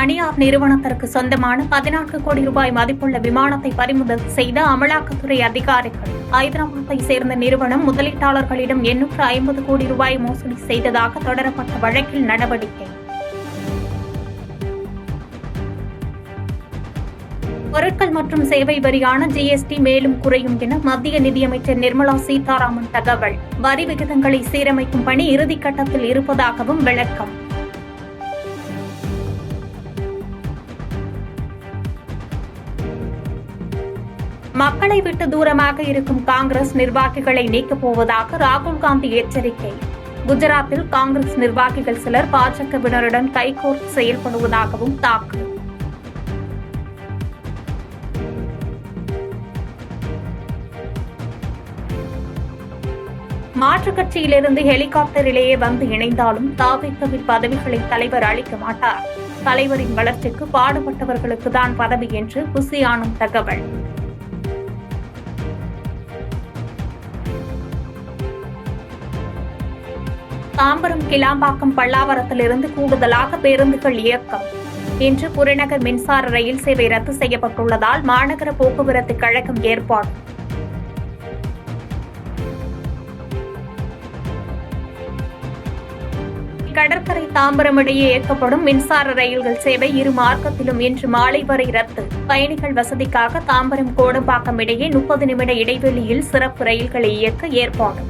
தனியார் நிறுவனத்திற்கு சொந்தமான 14 கோடி ரூபாய் மதிப்புள்ள விமானத்தை பறிமுதல் செய்த அமலாக்கத்துறை அதிகாரிகள். ஐதராபாத்தை சேர்ந்த நிறுவனம் முதலீட்டாளர்களிடம் 850 கோடி ரூபாய் மோசடி செய்ததாக தொடரப்பட்ட வழக்கில் நடவடிக்கை. பொருட்கள் மற்றும் சேவை வரியான ஜிஎஸ்டி மேலும் குறையும் என மத்திய நிதியமைச்சர் நிர்மலா சீதாராமன் தகவல். வரி விகிதங்களை சீரமைக்கும் பணி இறுதிக்கட்டத்தில் இருப்பதாகவும் விளக்கம். மக்களை விட்டு தூரமாக இருக்கும் காங்கிரஸ் நிர்வாகிகளை நீக்கப் போவதாக ராகுல் காந்தி எச்சரிக்கை. குஜராத்தில் காங்கிரஸ் நிர்வாகிகள் சிலர் பாஜகவினருடன் கைகோர்த்து செயல்படுவதாகவும் தாக்கு. மாற்றுக் கட்சியிலிருந்து ஹெலிகாப்டரிலேயே வந்து இணைந்தாலும் தாவேக்காவில் பதவிகளை தலைவர் அளிக்க மாட்டார். தலைவரின் வளர்ச்சிக்கு பாடுபட்டவர்களுக்கு தான் பதவி என்று புசியானும் தகவல். தாம்பரம் கிளாம்பாக்கம் பல்லாவரத்திலிருந்து கூடுதலாக பேருந்துகள் இயக்கம். இன்று புறநகர் மின்சார ரயில் சேவை ரத்து செய்யப்பட்டுள்ளதால் மாநகர போக்குவரத்து கழகம் ஏற்பாடு. கடற்கரை தாம்பரம் இடையே இயக்கப்படும் மின்சார ரயில்கள் சேவை இரு மார்க்கத்திலும் இன்று மாலை வரை ரத்து. பயணிகள் வசதிக்காக தாம்பரம் கோடம்பாக்கம் இடையே 30 நிமிட இடைவெளியில் சிறப்பு ரயில்களை இயக்க ஏற்பாடு.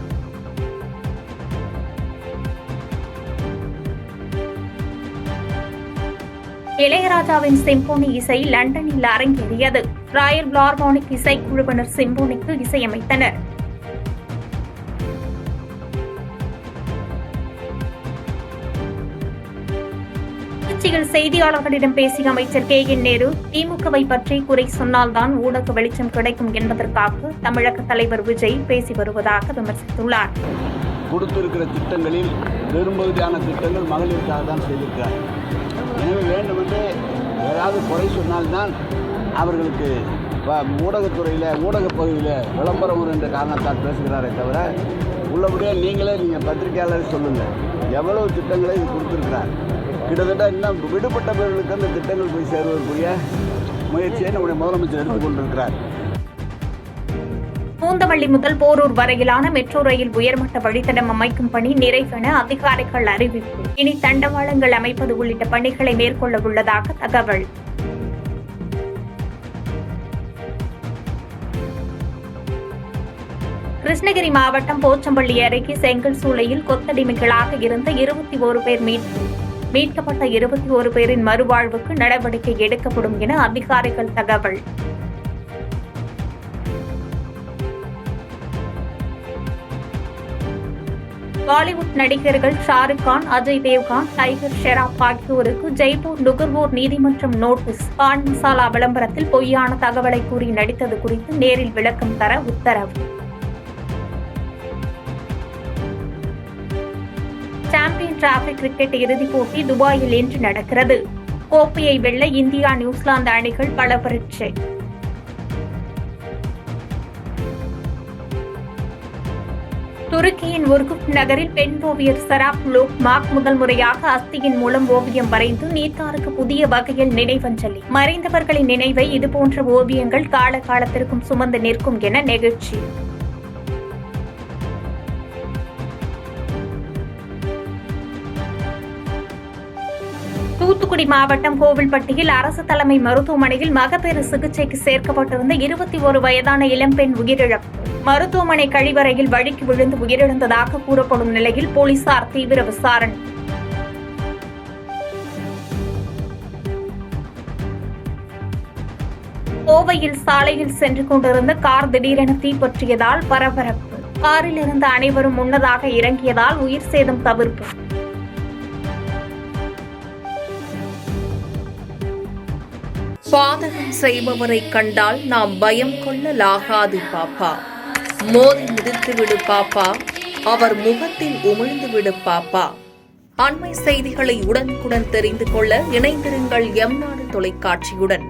இளையராஜாவின் சிம்போனி இசை லண்டனில் அரங்கேறியது. ராயல் பிலார்மோனிக் இசைக்குழுவினர் சிம்போனிக்கு இசையமைத்தனர். திருச்சியில் செய்தியாளர்களிடம் பேசிய அமைச்சர் KN நேரு, திமுகவை பற்றி குறை சொன்னால்தான் ஊடக வெளிச்சம் கிடைக்கும் என்பதற்காக தமிழக தலைவர் விஜய் பேசி வருவதாக விமர்சித்துள்ளார். கொடுத்திருக்கிற திட்டங்களில் பெரும்பகுதியான திட்டங்கள் மகளிருக்காக தான் செய்திருக்கிறார். எனவே வேண்டுமென்று ஏதாவது குறை சொன்னால்தான் அவர்களுக்கு ஊடகத்துறையில் ஊடகப் பகுதியில் விளம்பரம் என்ற காரணத்தால் பேசுகிறாரே தவிர உள்ளபடியாக நீங்கள் பத்திரிகையாளர் சொல்லுங்கள் எவ்வளவு திட்டங்களை இது கொடுத்துருக்கிறார். கிட்டத்தட்ட இன்னும் விடுபட்டவர்களுக்கு அந்த திட்டங்கள் போய் சேருவதற்குரிய முயற்சியை நம்முடைய முதலமைச்சர் எடுத்துக்கொண்டிருக்கிறார். பூந்தமல்லி முதல் போரூர் வரையிலான மெட்ரோ ரயில் உயர்மட்ட வழித்தடம் அமைக்கும் பணி நிறைவென அதிகாரிகள் அறிவிப்பு. இனி தண்டவாளங்கள் அமைப்பது உள்ளிட்ட பணிகளை மேற்கொள்ள உள்ளதாக தகவல். கிருஷ்ணகிரி மாவட்டம் போச்சம்பள்ளி அருகே செங்கல் சூளையில் கொத்தடிமைகளாக இருந்த 21 பேர் மீட்கப்பட்ட 21 பேரின் மறுவாழ்வுக்கு நடவடிக்கை எடுக்கப்படும் என அதிகாரிகள் தகவல். பாலிவுட் நடிகர்கள் ஷாருக் கான், அஜய் தேவ்கான், டைகர் ஷெராப் ஆகியோருக்கு ஜெய்ப்பூர் நுகர்வோர் நீதிமன்றம் நோட்டீஸ். பான் மசாலா விளம்பரத்தில் பொய்யான தகவலை கூறி நடித்தது குறித்து நேரில் விளக்கம் தர உத்தரவு. சாம்பியன் டிராபி கிரிக்கெட் இறுதிப் போட்டி துபாயில் இன்று நடக்கிறது. கோப்பையை வெல்ல இந்தியா, நியூசிலாந்து அணிகள் பல பரீட்சை. துருக்கியின் உர்குக் நகரில் பெண் ஓவியர் சராப் லோக்மாக் முதல் முறையாக அஸ்தியின் மூலம் ஓவியம் வரைந்து நீத்தாருக்கு புதிய வகையில் நினைவஞ்சலி. மறைந்தவர்களின் நினைவை இதுபோன்ற ஓவியங்கள் காலகாலத்திற்கும் சுமந்து நிற்கும் என நெகிழ்ச்சி. தூத்துக்குடி மாவட்டம் கோவில்பட்டியில் அரசு தலைமை மருத்துவமனையில் மகப்பேறு சிகிச்சைக்கு சேர்க்கப்பட்டிருந்த 21 வயதான இளம்பெண் உயிரிழப்பு. மருத்துவமனை கழிவறையில் வழுக்கி விழுந்து உயிரிழந்ததாக கூறப்படும் நிலையில் போலீசார் தீவிர விசாரணை. கோவையில் சாலையில் சென்று கொண்டிருந்த கார் திடீரென தீப்பற்றியதால் பரபரப்பு. காரில் இருந்த அனைவரும் முன்னதாக இறங்கியதால் உயிர் சேதம் தவிர்ப்பு. பாதகம் செய்பவரை கண்டால் நாம் பயம் கொள்ளலாகாது பாப்பா. மோதி மிதித்துவிடு பாப்பா, அவர் முகத்தில் உமிழ்ந்துவிடு பாப்பா. அண்மை செய்திகளை உடனுக்குடன் தெரிந்து கொள்ள இணைந்திருங்கள் எம் நாடு தொலைக்காட்சியுடன்.